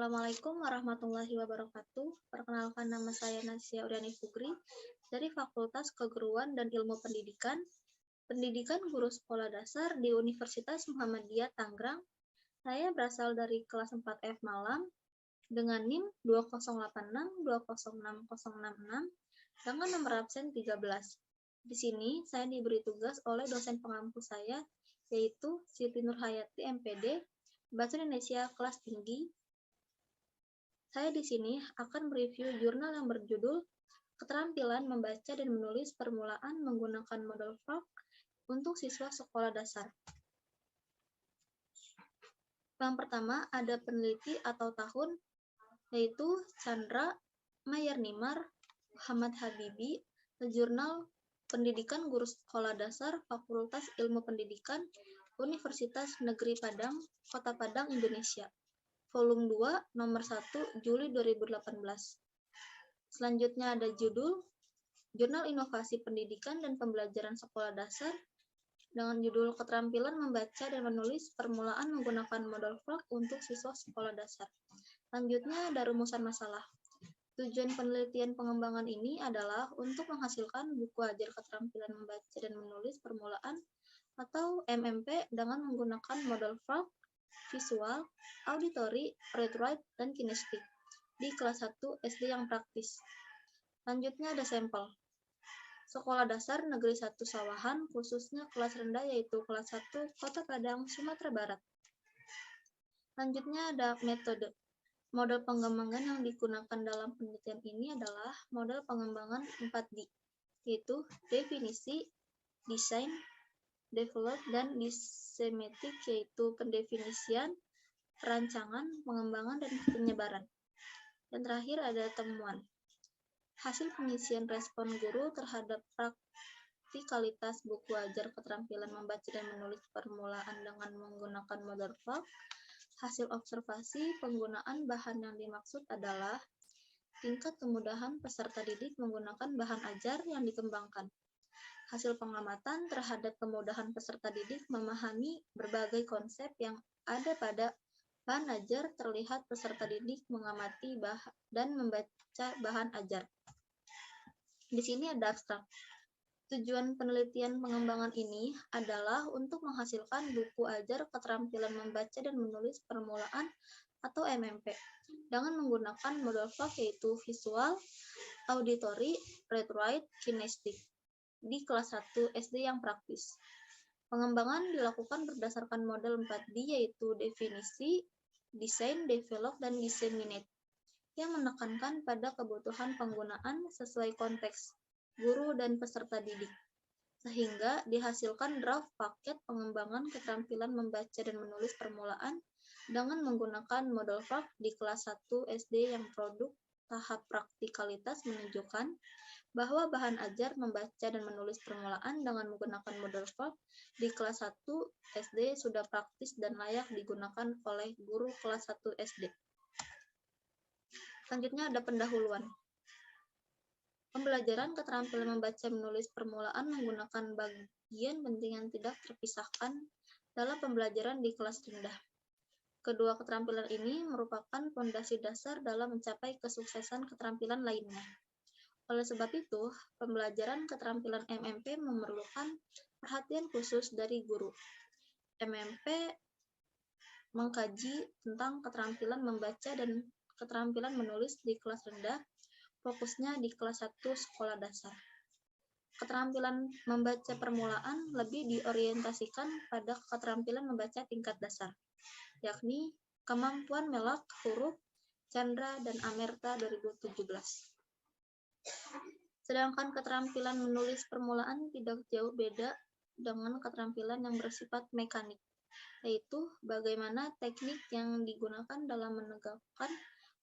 Assalamualaikum warahmatullahi wabarakatuh. Perkenalkan, nama saya Nasya Udiani Fugri dari Fakultas Keguruan dan Ilmu Pendidikan, Pendidikan Guru Sekolah Dasar di Universitas Muhammadiyah Tangerang. Saya berasal dari kelas 4F Malang dengan NIM 20862066066 dengan nomor absen 13. Di sini saya diberi tugas oleh dosen pengampu saya, yaitu Siti Nurhayati MPD, Bahasa Indonesia kelas tinggi. Saya di sini akan mereview jurnal yang berjudul Keterampilan Membaca dan Menulis Permulaan Menggunakan Model Frog untuk Siswa Sekolah Dasar. Yang pertama ada peneliti atau tahun, yaitu Chandra Mayernimar Muhammad Habibi, Jurnal Pendidikan Guru Sekolah Dasar Fakultas Ilmu Pendidikan Universitas Negeri Padang, Kota Padang, Indonesia. Volume 2, nomor 1, Juli 2018. Selanjutnya ada judul Jurnal Inovasi Pendidikan dan Pembelajaran Sekolah Dasar dengan judul Keterampilan Membaca dan Menulis Permulaan Menggunakan Model Frog untuk Siswa Sekolah Dasar. Selanjutnya ada rumusan masalah. Tujuan penelitian pengembangan ini adalah untuk menghasilkan buku ajar keterampilan membaca dan menulis permulaan atau MMP dengan menggunakan model frog, visual, auditory, read write, dan kinestik di kelas 1 SD yang praktis. Selanjutnya ada sampel. Sekolah Dasar Negeri 1 Sawahan, khususnya kelas rendah yaitu kelas 1 Kota Padang, Sumatera Barat. Selanjutnya ada metode. Model pengembangan yang digunakan dalam penelitian ini adalah model pengembangan 4D, yaitu definisi, desain, develop, dan disematik, yaitu pendefinisian, perancangan, pengembangan, dan penyebaran. Dan terakhir ada temuan. Hasil pengisian respon guru terhadap praktikalitas buku ajar keterampilan membaca dan menulis permulaan dengan menggunakan model frog. Hasil observasi penggunaan bahan yang dimaksud adalah tingkat kemudahan peserta didik menggunakan bahan ajar yang dikembangkan. Hasil pengamatan terhadap kemudahan peserta didik memahami berbagai konsep yang ada pada bahan ajar terlihat peserta didik mengamati dan membaca bahan ajar. Di sini ada abstrak. Tujuan penelitian pengembangan ini adalah untuk menghasilkan buku ajar keterampilan membaca dan menulis permulaan atau MMP dengan menggunakan model frog yaitu visual, auditory, read write, kinestik di kelas 1 SD yang praktis. Pengembangan dilakukan berdasarkan model 4D yaitu definisi, desain, develop, dan disseminate yang menekankan pada kebutuhan penggunaan sesuai konteks guru dan peserta didik, sehingga dihasilkan draft paket pengembangan keterampilan membaca dan menulis permulaan dengan menggunakan model frog di kelas 1 SD yang produk tahap praktikalitas menunjukkan bahwa bahan ajar membaca dan menulis permulaan dengan menggunakan model frog di kelas 1 SD sudah praktis dan layak digunakan oleh guru kelas 1 SD. Selanjutnya ada pendahuluan. Pembelajaran keterampilan membaca menulis permulaan menggunakan bagian penting yang tidak terpisahkan dalam pembelajaran di kelas rendah. Kedua keterampilan ini merupakan fondasi dasar dalam mencapai kesuksesan keterampilan lainnya. Oleh sebab itu, pembelajaran keterampilan MMP memerlukan perhatian khusus dari guru. MMP mengkaji tentang keterampilan membaca dan keterampilan menulis di kelas rendah, fokusnya di kelas 1 sekolah dasar. Keterampilan membaca permulaan lebih diorientasikan pada keterampilan membaca tingkat dasar, yakni kemampuan melak huruf Chandra dan Amerta 2017. Sedangkan keterampilan menulis permulaan tidak jauh beda dengan keterampilan yang bersifat mekanik, yaitu bagaimana teknik yang digunakan dalam menegakkan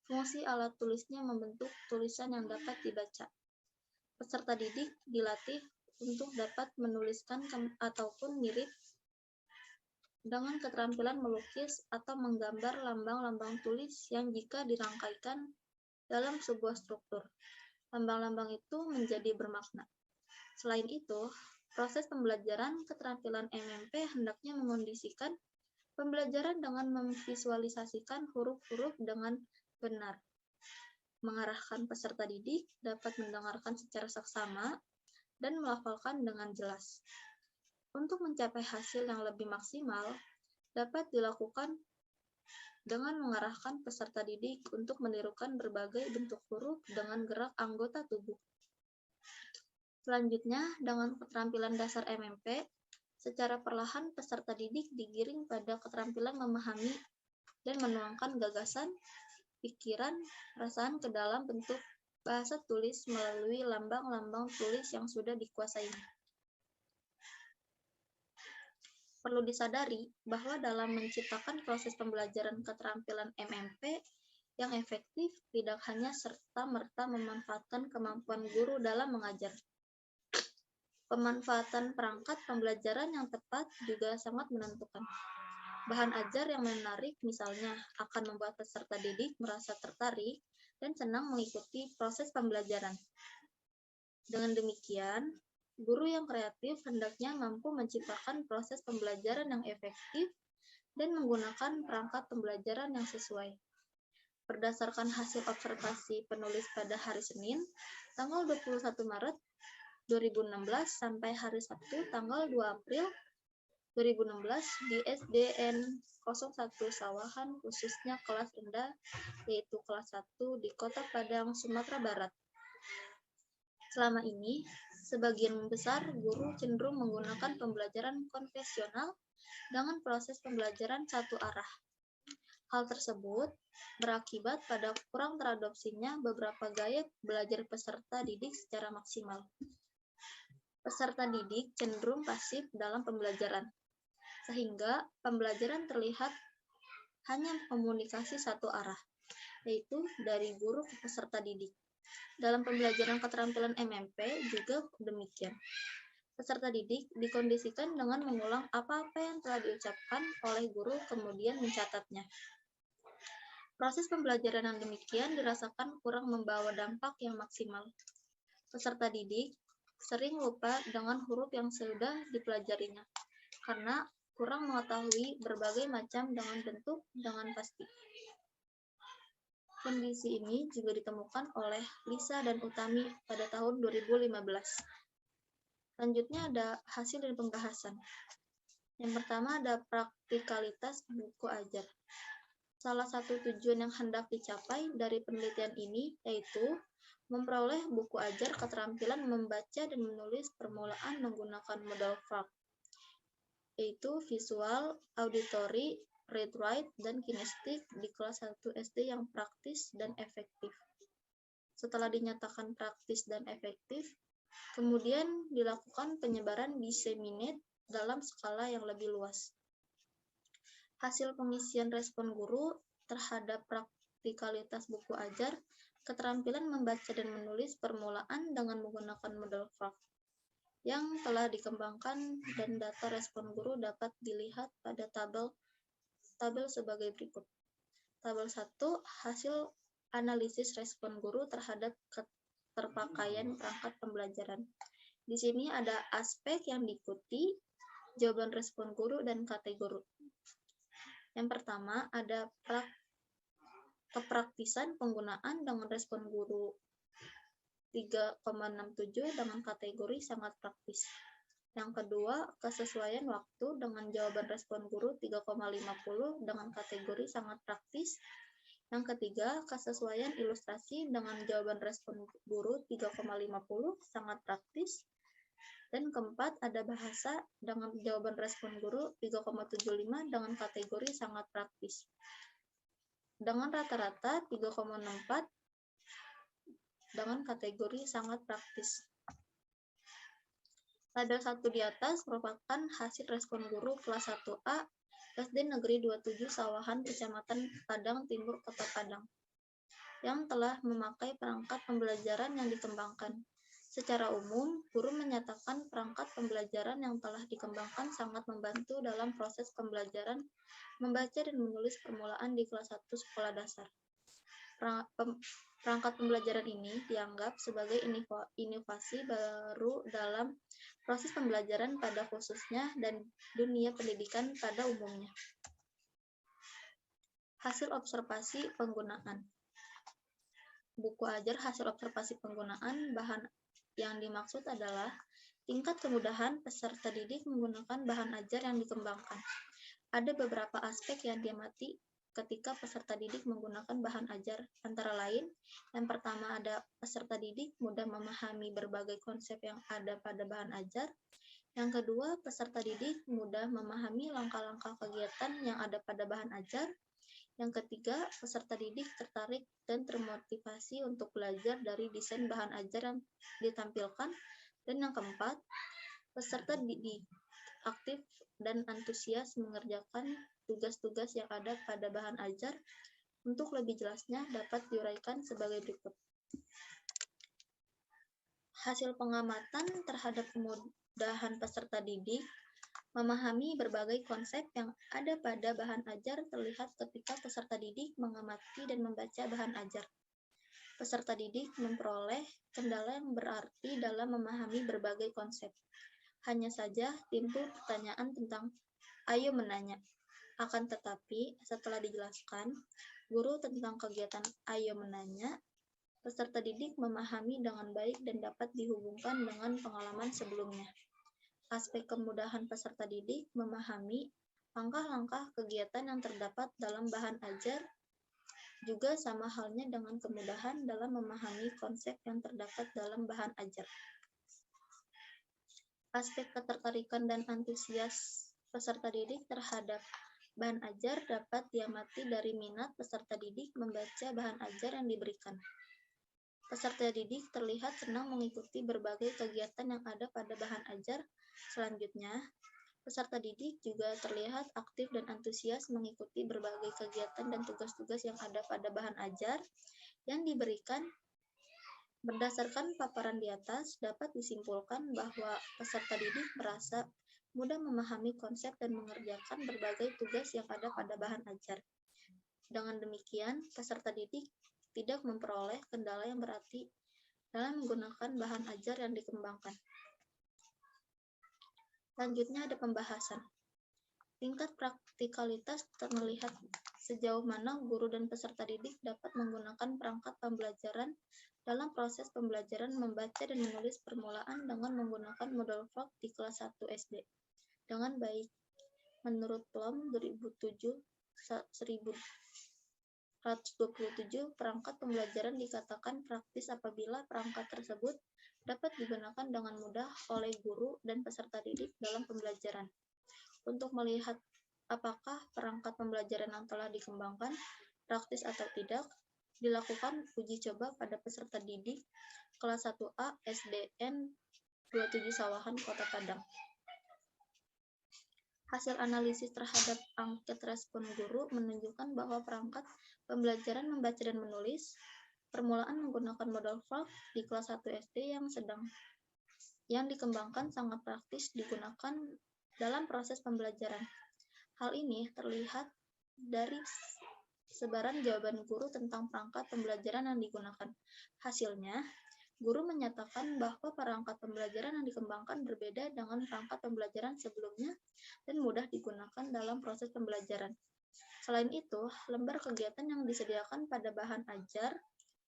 fungsi alat tulisnya membentuk tulisan yang dapat dibaca. Peserta didik dilatih untuk dapat menuliskan ataupun mirip dengan keterampilan melukis atau menggambar lambang-lambang tulis yang jika dirangkaikan dalam sebuah struktur, lambang-lambang itu menjadi bermakna. Selain itu, proses pembelajaran keterampilan MMP hendaknya mengondisikan Pembelajaran dengan memvisualisasikan huruf-huruf dengan benar. Mengarahkan peserta didik dapat mendengarkan secara saksama dan melafalkan dengan jelas. Untuk mencapai hasil yang lebih maksimal, dapat dilakukan dengan mengarahkan peserta didik untuk menirukan berbagai bentuk huruf dengan gerak anggota tubuh. Selanjutnya, dengan keterampilan dasar MMP, secara perlahan peserta didik digiring pada keterampilan memahami dan menuangkan gagasan, pikiran, perasaan ke dalam bentuk bahasa tulis melalui lambang-lambang tulis yang sudah dikuasainya. Perlu disadari bahwa dalam menciptakan proses pembelajaran keterampilan MMP yang efektif tidak hanya serta-merta memanfaatkan kemampuan guru dalam mengajar. Pemanfaatan perangkat pembelajaran yang tepat juga sangat menentukan. Bahan ajar yang menarik misalnya akan membuat peserta didik merasa tertarik dan senang mengikuti proses pembelajaran. Dengan demikian, guru yang kreatif hendaknya mampu menciptakan proses pembelajaran yang efektif dan menggunakan perangkat pembelajaran yang sesuai. Berdasarkan hasil observasi penulis pada hari Senin, tanggal 21 Maret 2016 sampai hari Sabtu, tanggal 2 April 2016 di SDN 01 Sawahan, khususnya kelas rendah, yaitu kelas 1 di Kota Padang, Sumatera Barat. Selama ini, sebagian besar guru cenderung menggunakan pembelajaran konvensional dengan proses pembelajaran satu arah. Hal tersebut berakibat pada kurang teradopsinya beberapa gaya belajar peserta didik secara maksimal. Peserta didik cenderung pasif dalam pembelajaran, sehingga pembelajaran terlihat hanya komunikasi satu arah, yaitu dari guru ke peserta didik. Dalam pembelajaran keterampilan MMP juga demikian. Peserta didik dikondisikan dengan mengulang apa-apa yang telah diucapkan oleh guru kemudian mencatatnya. Proses pembelajaran yang demikian dirasakan kurang membawa dampak yang maksimal. Peserta didik sering lupa dengan huruf yang sudah dipelajarinya, karena kurang mengetahui berbagai macam dengan bentuk dengan pasti. Kondisi ini juga ditemukan oleh Lisa dan Utami pada tahun 2015. Selanjutnya ada hasil dan pembahasan. Yang pertama ada praktikalitas buku ajar. Salah satu tujuan yang hendak dicapai dari penelitian ini yaitu memperoleh buku ajar keterampilan membaca dan menulis permulaan menggunakan modal VARK, yaitu visual, auditory, read write, dan kinestik di kelas 1 SD yang praktis dan efektif. Setelah dinyatakan praktis dan efektif, kemudian dilakukan penyebaran disseminate dalam skala yang lebih luas. Hasil pengisian respon guru terhadap praktikalitas buku ajar keterampilan membaca dan menulis permulaan dengan menggunakan model VARK yang telah dikembangkan, dan data respon guru dapat dilihat pada tabel sebagai berikut. Tabel 1, hasil analisis respon guru terhadap keterpakaian perangkat pembelajaran. Di sini ada aspek yang diikuti, jawaban respon guru, dan kategori. Yang pertama ada kepraktisan penggunaan dengan respon guru 3,67 dengan kategori sangat praktis. Yang kedua, kesesuaian waktu dengan jawaban respon guru 3,50 dengan kategori sangat praktis. Yang ketiga, kesesuaian ilustrasi dengan jawaban respon guru 3,50 sangat praktis. Dan keempat, ada bahasa dengan jawaban respon guru 3,75 dengan kategori sangat praktis. Dengan rata-rata 3,64 dengan kategori sangat praktis. Tabel 1 di atas merupakan hasil respon guru kelas 1A SD Negeri 27 Sawahan, Kecamatan Padang Timur, Kota Padang, yang telah memakai perangkat pembelajaran yang dikembangkan. Secara umum, guru menyatakan perangkat pembelajaran yang telah dikembangkan sangat membantu dalam proses pembelajaran membaca dan menulis permulaan di kelas 1 sekolah dasar. Perangkat pembelajaran ini dianggap sebagai inovasi baru dalam proses pembelajaran pada khususnya dan dunia pendidikan pada umumnya. Hasil observasi penggunaan. Buku ajar hasil observasi penggunaan bahan yang dimaksud adalah tingkat kemudahan peserta didik menggunakan bahan ajar yang dikembangkan. Ada beberapa aspek yang diamati ketika peserta didik menggunakan bahan ajar, antara lain, yang pertama ada peserta didik mudah memahami berbagai konsep yang ada pada bahan ajar. Yang kedua, peserta didik mudah memahami langkah-langkah kegiatan yang ada pada bahan ajar. Yang ketiga, peserta didik tertarik dan termotivasi untuk belajar dari desain bahan ajar yang ditampilkan. Dan yang keempat, peserta didik aktif dan antusias mengerjakan tugas-tugas yang ada pada bahan ajar. Untuk lebih jelasnya dapat diuraikan sebagai berikut. Hasil pengamatan terhadap kemudahan peserta didik memahami berbagai konsep yang ada pada bahan ajar terlihat ketika peserta didik mengamati dan membaca bahan ajar. Peserta didik memperoleh kendala yang berarti dalam memahami berbagai konsep. Hanya saja timbul pertanyaan tentang ayo menanya. Akan tetapi, setelah dijelaskan guru tentang kegiatan ayo menanya, peserta didik memahami dengan baik dan dapat dihubungkan dengan pengalaman sebelumnya. Aspek kemudahan peserta didik memahami langkah-langkah kegiatan yang terdapat dalam bahan ajar juga sama halnya dengan kemudahan dalam memahami konsep yang terdapat dalam bahan ajar. Aspek ketertarikan dan antusias peserta didik terhadap bahan ajar dapat diamati dari minat peserta didik membaca bahan ajar yang diberikan. Peserta didik terlihat senang mengikuti berbagai kegiatan yang ada pada bahan ajar. Selanjutnya, peserta didik juga terlihat aktif dan antusias mengikuti berbagai kegiatan dan tugas-tugas yang ada pada bahan ajar yang diberikan. Berdasarkan paparan di atas, dapat disimpulkan bahwa peserta didik merasa mudah memahami konsep dan mengerjakan berbagai tugas yang ada pada bahan ajar. Dengan demikian, peserta didik tidak memperoleh kendala yang berarti dalam menggunakan bahan ajar yang dikembangkan. Selanjutnya ada pembahasan. Tingkat praktikalitas terlihat sejauh mana guru dan peserta didik dapat menggunakan perangkat pembelajaran dalam proses pembelajaran membaca dan menulis permulaan dengan menggunakan model Frog di kelas 1 SD. Dengan baik, menurut Plum 1127, perangkat pembelajaran dikatakan praktis apabila perangkat tersebut dapat digunakan dengan mudah oleh guru dan peserta didik dalam pembelajaran. Untuk melihat apakah perangkat pembelajaran yang telah dikembangkan praktis atau tidak, dilakukan uji coba pada peserta didik kelas 1A SDN 27 Sawahan, Kota Padang. Hasil analisis terhadap angket respon guru menunjukkan bahwa perangkat pembelajaran membaca dan menulis permulaan menggunakan model Frog di kelas 1 SD yang dikembangkan sangat praktis digunakan dalam proses pembelajaran. Hal ini terlihat dari sebaran jawaban guru tentang perangkat pembelajaran yang digunakan. Hasilnya, guru menyatakan bahwa perangkat pembelajaran yang dikembangkan berbeda dengan perangkat pembelajaran sebelumnya dan mudah digunakan dalam proses pembelajaran. Selain itu, lembar kegiatan yang disediakan pada bahan ajar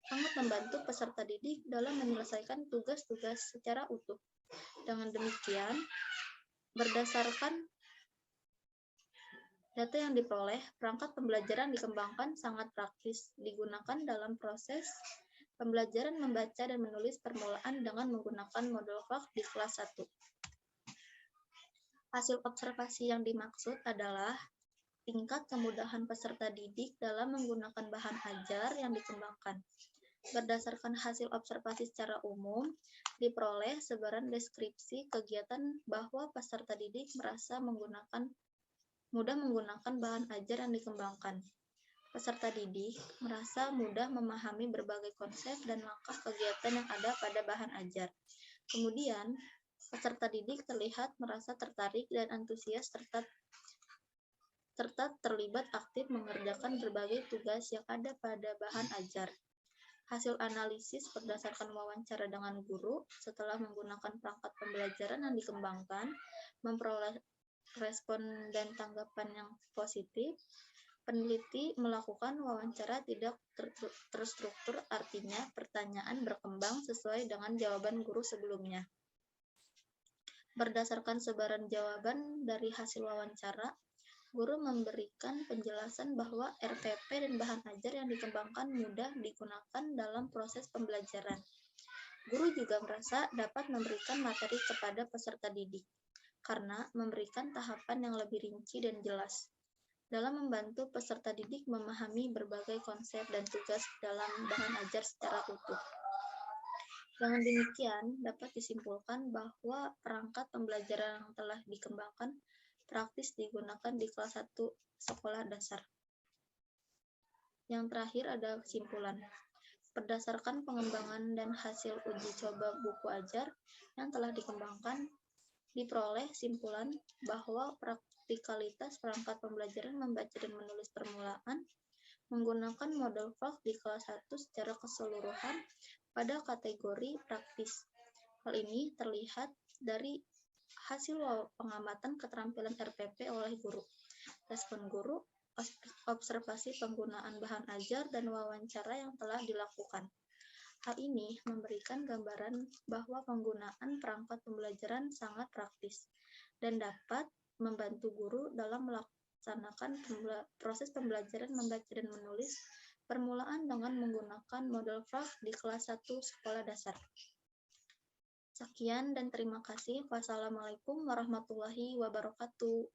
sangat membantu peserta didik dalam menyelesaikan tugas-tugas secara utuh. Dengan demikian, berdasarkan data yang diperoleh, perangkat pembelajaran dikembangkan sangat praktis digunakan dalam proses pembelajaran membaca dan menulis permulaan dengan menggunakan model Frog di kelas 1. Hasil observasi yang dimaksud adalah tingkat kemudahan peserta didik dalam menggunakan bahan ajar yang dikembangkan. Berdasarkan hasil observasi secara umum, diperoleh sebaran deskripsi kegiatan bahwa peserta didik merasa mudah menggunakan bahan ajar yang dikembangkan. Peserta didik merasa mudah memahami berbagai konsep dan langkah kegiatan yang ada pada bahan ajar. Kemudian, peserta didik terlihat merasa tertarik dan antusias serta terlibat aktif mengerjakan berbagai tugas yang ada pada bahan ajar. Hasil analisis berdasarkan wawancara dengan guru setelah menggunakan perangkat pembelajaran yang dikembangkan memperoleh respon dan tanggapan yang positif. Peneliti melakukan wawancara tidak terstruktur, artinya pertanyaan berkembang sesuai dengan jawaban guru sebelumnya. Berdasarkan sebaran jawaban dari hasil wawancara, guru memberikan penjelasan bahwa RPP dan bahan ajar yang dikembangkan mudah digunakan dalam proses pembelajaran. Guru juga merasa dapat memberikan materi kepada peserta didik, karena memberikan tahapan yang lebih rinci dan jelas, dalam membantu peserta didik memahami berbagai konsep dan tugas dalam bahan ajar secara utuh. Dengan demikian, dapat disimpulkan bahwa perangkat pembelajaran yang telah dikembangkan praktis digunakan di kelas 1 sekolah dasar. Yang terakhir ada kesimpulan. Berdasarkan pengembangan dan hasil uji coba buku ajar yang telah dikembangkan, diperoleh kesimpulan bahwa praktikalitas perangkat pembelajaran membaca dan menulis permulaan menggunakan model Frog di kelas 1 secara keseluruhan pada kategori praktis. Hal ini terlihat dari hasil pengamatan keterampilan RPP oleh guru, respon guru, observasi penggunaan bahan ajar, dan wawancara yang telah dilakukan. Hal ini memberikan gambaran bahwa penggunaan perangkat pembelajaran sangat praktis dan dapat membantu guru dalam melaksanakan proses pembelajaran membaca dan menulis permulaan dengan menggunakan model Frog di kelas 1 sekolah dasar. Sekian dan terima kasih. Wassalamualaikum warahmatullahi wabarakatuh.